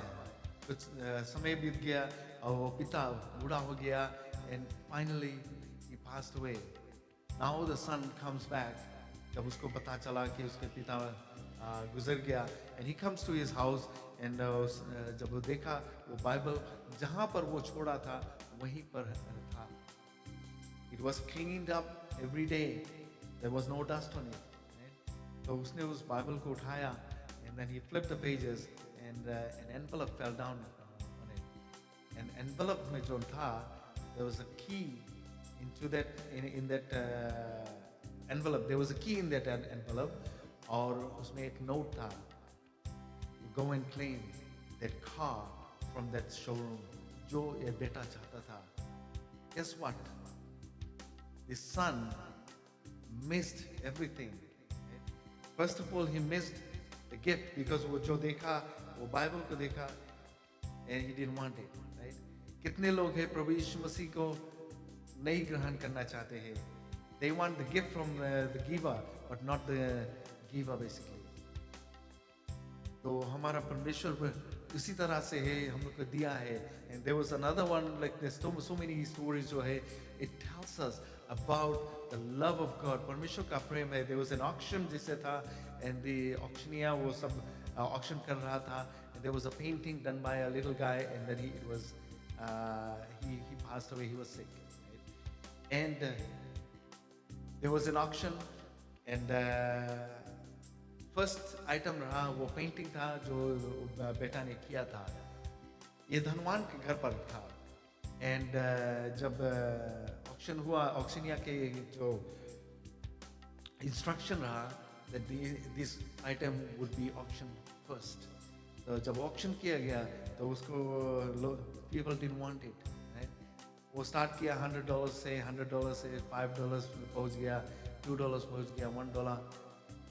कुछ समय बीत गया और वो पिता बूढ़ा हो गया, and finally he passed away. Now the son comes back. जब उसको पता चला कि उसके पिता गुजर गया, and he comes to his house, and जब वो देखा वो बाइबल जहाँ पर वो छोड़ा था वहीं पर था. It was cleaned up every day. There was no dust on it. Right? तो उसने उस बाइबल को उठाया, and then he flipped the pages, and an envelope fell down on it. And envelope में जो था, there was a key into that in that envelope. There was a key in that envelope, और उसमें एक note था. Go and claim that car from that showroom. जो ये बेटा चाहता था. Guess what? The son missed everything. First of all, he missed the gift because वो जो देखा वो बाइबल को देखा, and he didn't want it, right? कितने लोग हैं प्रभु यीशु मसीह को नहीं ग्रहण करना चाहते हैं? They want the gift from the giver, but not the giver basically. तो हमारा परमेश्वर इसी तरह से है, हम लोग को दिया है. And there was another one like this, so many stories जो है, it tells us about the love of God. परमेश्वर का प्रेम है. There was an auction जिसे था, and the auctioneer वो सब auction कर रहा था, and there was a painting done by a little guy, and then he passed away, he was sick, right? And there was an auction, and first item रहा वो painting था जो बेटा ने किया था. ये धनवान के घर पर था. एंड जब ऑक्शन हुआ, ऑक्शनिया के जो इंस्ट्रक्शन रहा that this item would be auctioned first. तो जब ऑक्शन किया गया तो उसको people didn't want it, right? वो स्टार्ट किया $100 से, $100 से $5 पहुंच गया, $2 पहुंच गया, $1.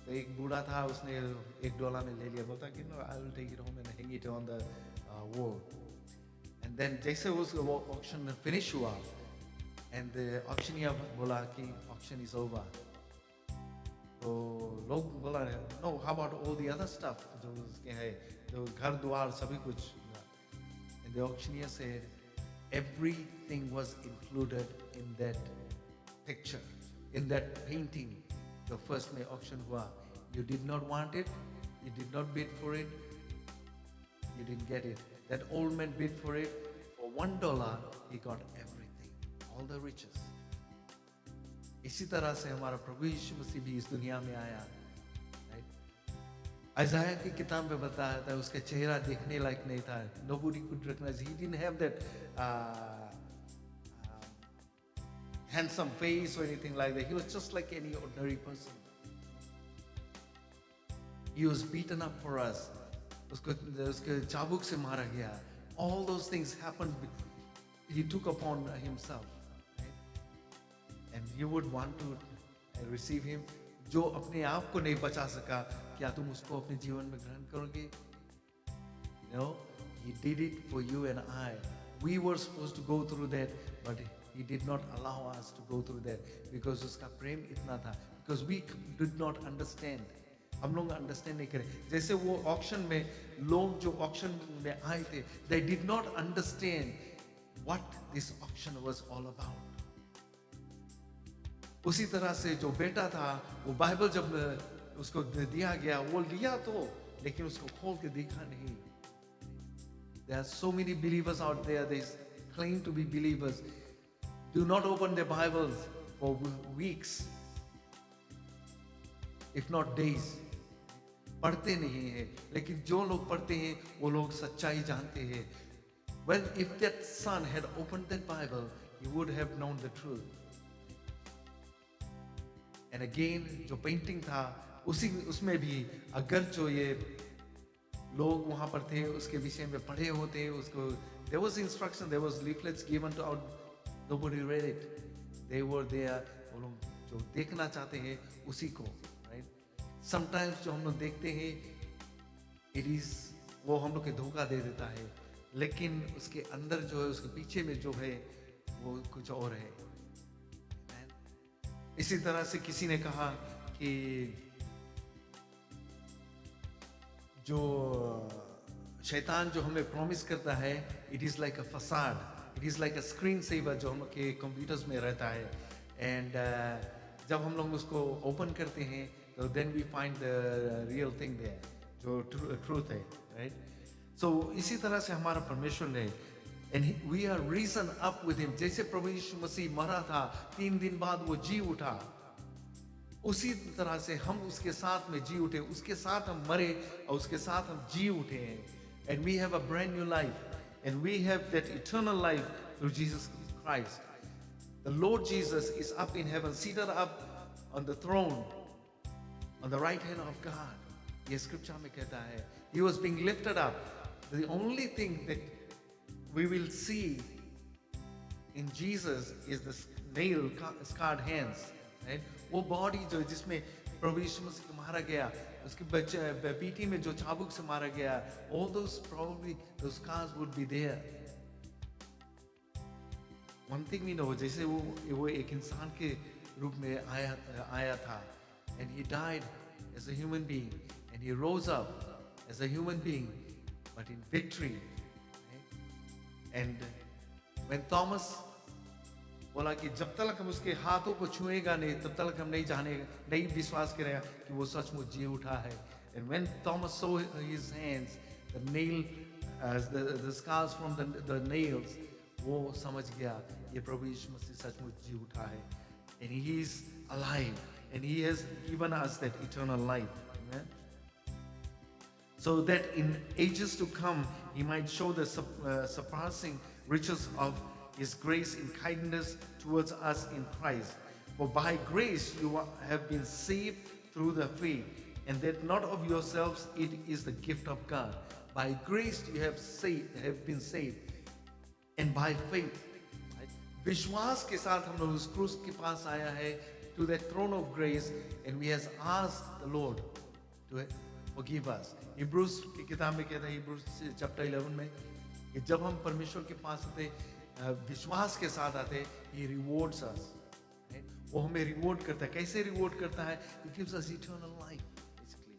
तो एक बूढ़ा था, उसने $1 में ले लिया, बोलता कि no, I will take it home and hang it on the wall. And then जैसे वो auction finish हुआ, and the auctioneer बोला कि auction is over. तो लोग बोला no, how about all the other stuff जो उसके है, जो घर द्वार सभी कुछ. And the auctioneer said everything was included in that picture, in that painting. The first में auction हुआ, you did not want it, you did not bid for it, you didn't get it. That old man bid for it. For $1 he got everything, all the riches. इसी तरह से हमारा प्रभु यीशु मसीह भी इस दुनिया में आया, right? आइज़ाया की किताब में बताया था उसका चेहरा देखने लायक नहीं था. Nobody could recognize. He didn't have that handsome face or anything like that. He was just like any ordinary person. He was beaten up for us. उसके चाबुक से मारा गया. All those things happened. He took upon himself. Right? And you would want to receive him. जो अपने आप को नहीं बचा सका, क्या तुम उसको अपने जीवन में ग्रहण करोगे? No, he did it for you and I. We were supposed to go through that, but he did not allow us to go through that because उसका प्रेम इतना था. Because we did not understand. हम लोग understand नहीं करें. जैसे वो auction में लोग जो ऑक्शन में आए थे, they did not understand what this auction was all about. उसी तरह से जो बेटा था, वो बाइबल जब उसको दिया गया, वो लिया तो, लेकिन उसको खोल के देखा नहीं. There are so many believers out there, they claim to be believers, do not open their Bibles for weeks, if not days. पढ़ते नहीं हैं, लेकिन जो लोग पढ़ते हैं वो लोग सच्चाई जानते हैं. Well, if that son had opened that Bible, he would have known the truth. And again, जो पेंटिंग था, उसमें भी अगर जो ये लोग वहाँ पर थे उसके विषय में पढ़े होते, उसको there was instruction, there was leaflets given to out, nobody read it. They were there. वो लोग जो देखना चाहते हैं उसी को, right? Sometimes जो हम लोग देखते हैं, it is वो हम लोग के धोखा दे देता है, लेकिन उसके अंदर जो है, उसके पीछे में जो है वो कुछ और है. इसी तरह से किसी ने कहा कि जो शैतान जो हमें प्रॉमिस करता है, it is like a facade, it is like a screen saver जो हम के कंप्यूटर्स में रहता है। एंड जब हम लोग उसको ओपन करते हैं तो then we find the real thing there, जो ट्रूथ है, राइट। सो इसी तरह से हमारा परमेश्वर है, and we are risen up with him. जैसे प्रभु यीशु मसीह मरा था, 3 दिन बाद वो जी उठा, उसी तरह से हम उसके साथ में जी उठे, उसके साथ हम मरे और उसके साथ हम जी उठे हैं। And we have a brand new life, and we have that eternal life through Jesus Christ. The Lord Jesus is up in heaven, seated up on the throne, on the right hand of God. ये scripture में कहता है, He was being lifted up. The only thing that we will see in Jesus is the nail scarred hands, right? वो body जो जिसमें प्रभु यीशु मसीह को मारा गया, उसके पीठी में जो चाबुक से मारा गया, all those probably those scars would be there. One thing we know, जैसे वो एक इंसान के रूप में आया था, and he died as a human being, and he rose up as a human being, but in victory. Right? And when Thomas बोला कि जब तक हम उसके हाथों को छुएगा नहीं, तब तक हम नहीं विश्वास करेगा कि वो सचमुच जी उठा है। And when Thomas saw his hands, the nail, the scars from the nails, वो समझ गया ये प्रभु यीशु मसीह सचमुच जी उठा है। And he is alive, and he has given us that eternal life. Amen. So that in ages to come he might show the surpassing riches of his grace in kindness towards us in Christ. For by grace you have been saved through the faith, and that not of yourselves, it is the gift of God. By grace you have been saved, and by faith, right? विश्वास के साथ हम लोग उस क्रूस के पास आया है, to that throne of grace, and we has asked the Lord to forgive us. Hebrews की किताब में कहता है, Hebrews chapter 11 में, कि जब हम परमेश्वर के पास आते, विश्वास के साथ आते, He rewards us, right? वो हमें रिवॉर्ड करता है। कैसे रिवॉर्ड करता है? He gives us eternal life, basically.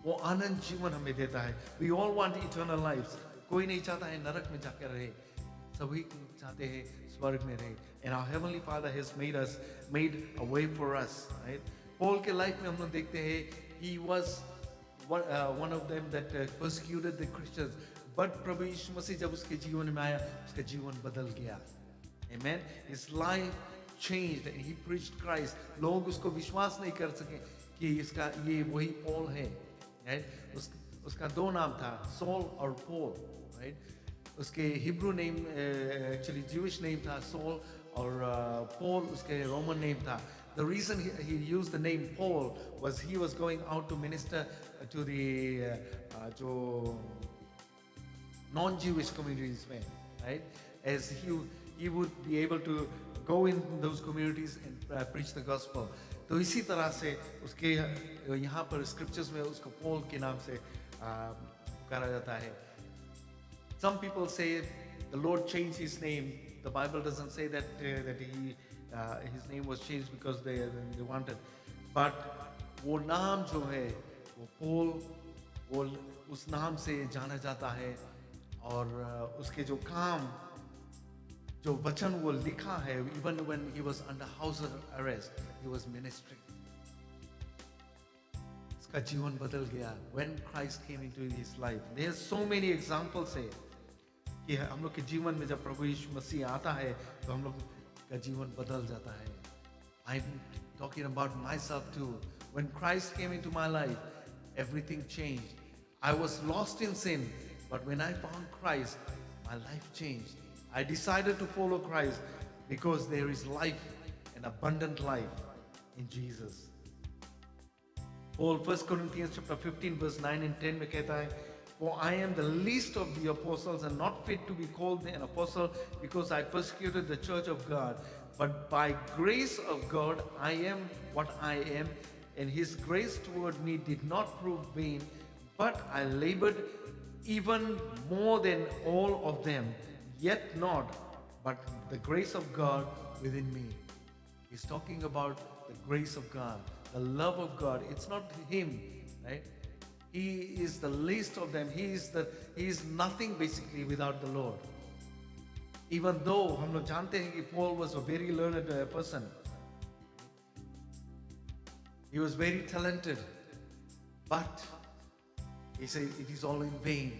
वो आनंद जीवन हमें देता है। We all want eternal lives. कोई नहीं चाहता है नरक में जाकर रहे, सभी चाहते हैं स्वर्ग में रहे। And our heavenly Father has made a way for us, right? Paul के लाइफ में हम लोग देखते हैं, he was one of them that persecuted the Christians. But प्रभु यीशु मसीह जब उसके जीवन में आया, उसका जीवन बदल गया। Amen. His life changed and he preached Christ. लोग उसको विश्वास नहीं कर सके कि ये वही पॉल है, right? उसका 2 नाम था, सॉल और पॉल, right? उसके Hebrew name actually Jewish name था सॉल, और पॉल उसके रोमन नेम था। The reason he used the name Paul was he was going out to minister to the जो non-Jewish communities में, right? As he would be able to go in those communities and preach the gospel. तो इसी तरह से उसके यहाँ पर scriptures में उसको पॉल के नाम से पुकारा जाता है। Some people say the Lord changed his name. The Bible doesn't say that his name was changed because they wanted. But वो नाम जो है वो पॉल, वो उस नाम से जाना जाता है, और उसके जो काम, जो वचन वो लिखा है, even when he was under house arrest, he was ministering. उसका जीवन बदल गया when Christ came into his life. There are so many examples है कि हम लोग के जीवन में जब प्रभु यीशु मसीह आता है तो हम लोग का जीवन बदल जाता है। I'm talking about myself too. When Christ came into my life, everything changed. I was lost in sin, but when I found Christ, my life changed. I decided to follow Christ because there is life, an abundant life in Jesus. Paul, 1 Corinthians chapter 15 verse 9 and 10 में कहता है, For I am the least of the apostles and not fit to be called an apostle because I persecuted the church of God. But by grace of God I am what I am, and his grace toward me did not prove vain, but I labored even more than all of them, yet not, but the grace of God within me. He's talking about the grace of God, the love of God. It's not him, right? He is the least of them. He is nothing basically without the Lord. Even though हम लोग जानते हैं कि Paul was a very learned person. He was very talented. But he said, it is all in vain.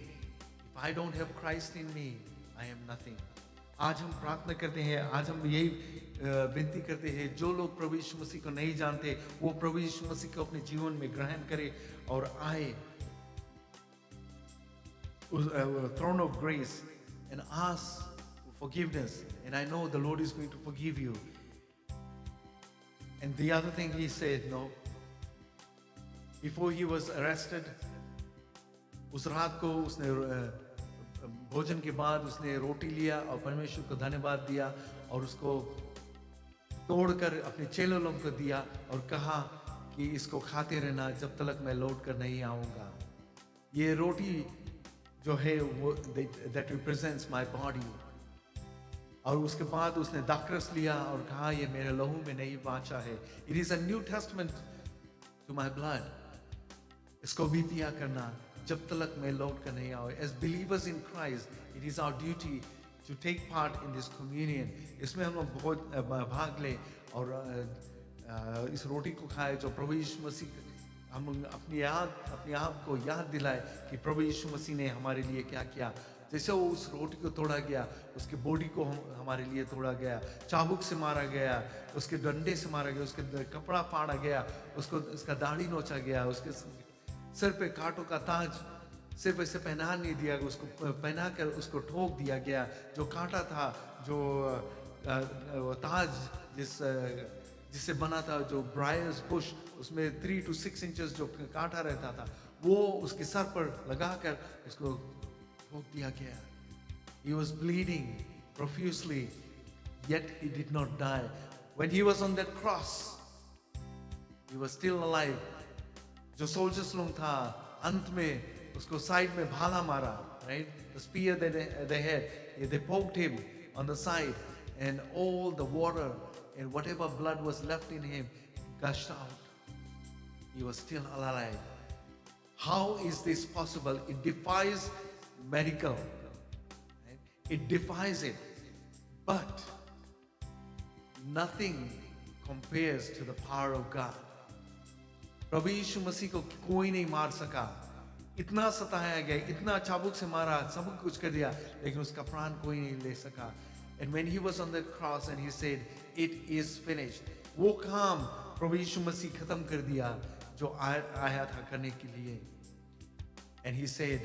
If I don't have Christ in me, I am nothing. आज हम प्रार्थना करते हैं, आज हम यही विनती करते हैं, जो लोग प्रभु यीशु मसीह को नहीं जानते वो प्रभु यीशु मसीह को अपने जीवन में ग्रहण करें और आए throne of grace and ask for forgiveness. And I know the Lord is going to forgive you. And the other thing he said, no, before he was arrested, उस रात को उसने भोजन के बाद उसने रोटी लिया और परमेश्वर को धन्यवाद दिया और उसको तोड़कर अपने चेलों लोगों को दिया और कहा कि इसको खाते रहना जब तक मैं लौट कर नहीं आऊँगा. ये रोटी जो है वो that represents my body. और उसके बाद उसने दाखरस लिया और कहा ये मेरे लहू में नई वाचा है. It is a new testament to my blood. इसको भी पिया करना जब तक मैं लौट कर नहीं आऊँ. As believers in Christ, it is our duty to take part in this communion. इसमें हम लोग बहुत भाग ले और इस रोटी को खाए जो प्रभु यीशु मसीह हम अपने आप को याद दिलाए कि प्रभु यीशु मसीह ने हमारे लिए क्या किया. जैसे वो उस रोटी को तोड़ा गया, उसके बॉडी को हमारे लिए तोड़ा गया, चाबुक से मारा गया, उसके डंडे से मारा गया, उसके कपड़ा फाड़ा गया, उसका दाढ़ी नोचा गया, उसके सिर पे कांटों का ताज सिर्फ ऐसे पहना नहीं दिया, उसको पहना कर उसको ठोक दिया गया. जो कांटा था, जो ताज जिससे बना था, जो ब्रायर्स बुश, उसमें 3 to 6 inches जो कांटा रहता था, वो उसके सर पर लगाकर उसको ठोक दिया गया. He was bleeding profusely, yet he did not die. When he was on that cross, he was still alive. जो soldiers लोग था, अंत में उसको साइड में भाला मारा, right? The spear that they had, they poked him on the side, and all the water and whatever blood was left in him gushed out. He was still alive. How is this possible? It defies medical. Right? It defies it. But nothing compares to the power of God. प्रभु यीशु मसीह को कोई नहीं मार सका. इतना सताया गया, इतना चाबुक से मारा, सब कुछ कर दिया, लेकिन उसका प्राण कोई नहीं ले सका. And when he was on the cross and he said, it is finished, वो काम प्रभु यीशु मसीह खत्म कर दिया जो आया था करने के लिए. And he said,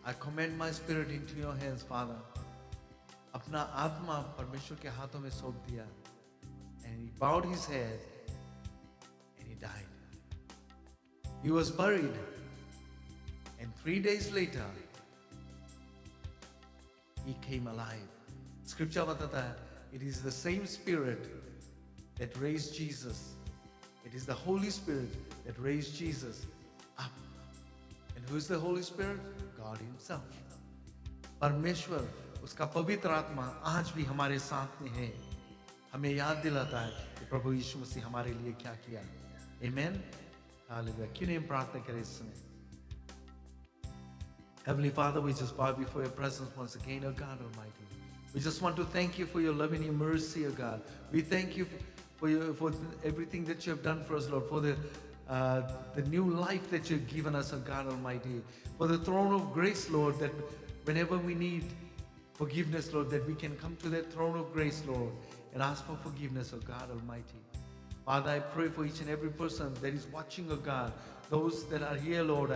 I commend my spirit into your hands, Father. अपना आत्मा परमेश्वर के हाथों में सौंप दिया. And he bowed his head and he died. He was buried, and 3 days later he came alive. Scripture बताता है, it is the same spirit that raised Jesus. It is the Holy Spirit that raised Jesus up. And who is the Holy Spirit? God himself. परमेश्वर, उसका पवित्र आत्मा आज भी हमारे साथ में है. हमें याद दिलाता है कि प्रभु यीशु मसीह हमारे लिए क्या किया. Amen. Hallelujah. क्यों नहीं प्रार्थना करें इस समय. Heavenly Father, we just bow before your presence once again, O God Almighty. We just want to thank you for your love and your mercy, O God. We thank you for everything that you have done for us, Lord, for the new life that you've given us, O God Almighty, for the throne of grace, Lord, that whenever we need forgiveness, Lord, that we can come to that throne of grace, Lord, and ask for forgiveness, O God Almighty. Father, I pray for each and every person that is watching, O God, those that are here, Lord,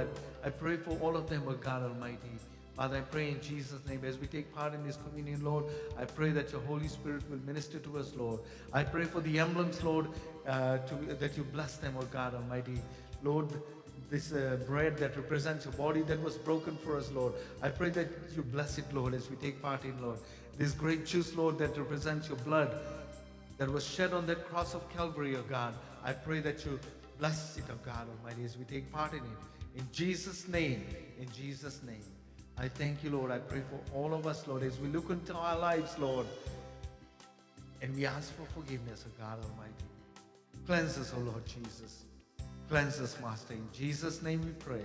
I pray for all of them, O God Almighty. Father, I pray in Jesus' name, as we take part in this communion, Lord, I pray that your Holy Spirit will minister to us, Lord. I pray for the emblems, Lord, that you bless them, O God Almighty. Lord, this bread that represents your body that was broken for us, Lord, I pray that you bless it, Lord, as we take part in, Lord. This great juice, Lord, that represents your blood that was shed on that cross of Calvary, O God, I pray that you bless it, O God Almighty, as we take part in it. In Jesus' name, in Jesus' name. I thank you, Lord. I pray for all of us, Lord, as we look into our lives, Lord, and we ask for forgiveness, O God Almighty. Cleanse us, O Lord Jesus. Cleanse us, Master. In Jesus' name we pray.